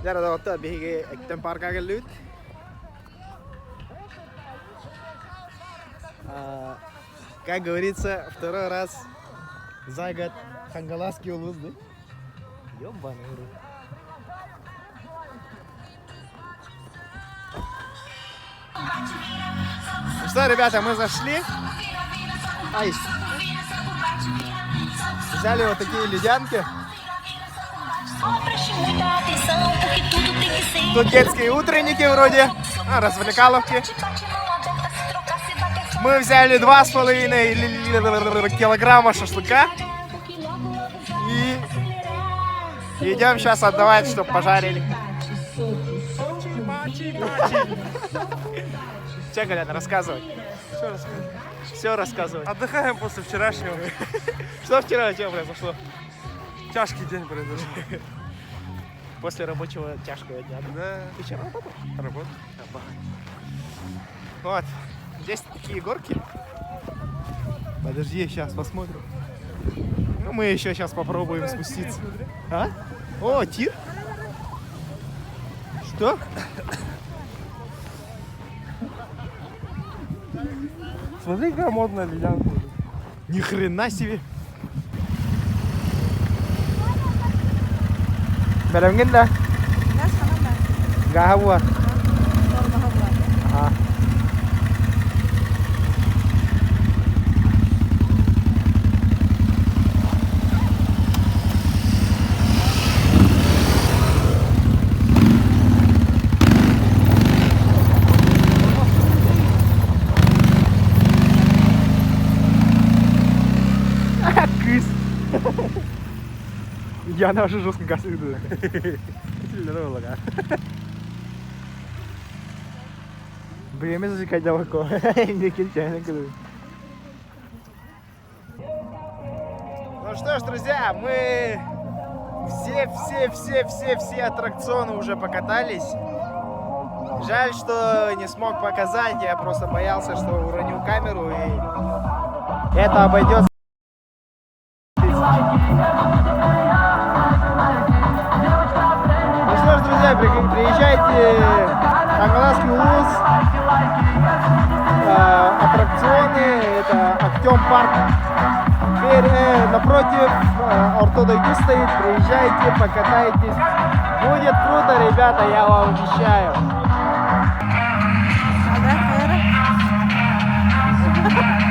Зараз давайте беги Эктен парка gelüt. Как говорится, второй раз за год Хангаласский улус, да? Ёбаный рот. Ну что, ребята, мы зашли. Ай. Взяли вот такие ледянки. Тут детские утренники вроде, развлекаловки. Мы взяли 2,5 килограмма шашлыка. И идем сейчас отдавать, чтобы пожарили. Че, Колян, рассказывай. Все рассказывай. Отдыхаем после вчерашнего. Что вчера у тебя произошло? Тяжкий день произошел. После рабочего тяжкого дня. Да. Ты вчера работал? Работа. Вот. Здесь такие горки. Подожди, сейчас посмотрим. Ну, мы еще сейчас попробуем спуститься. А? О, тир? Что? Смотри, какая модная ледянка. Ни хрена себе. Barangin dah. Gas mana dah? Gahawa. Baru bahawa. Ah. Кыс. Я на уже жестко газ иду. Время засекать далеко. Не кирчай, Ну что ж, друзья, мы все аттракционы уже покатались. Жаль, что не смог показать, я просто боялся, что уронил камеру, и это обойдется. Ну что ж, друзья, приезжайте в Хангаласский улус, аттракционы, это Актем парк. Теперь напротив Ортодойки стоит, приезжайте, покатайтесь. Будет круто, ребята, я вам обещаю. Ada, Fer.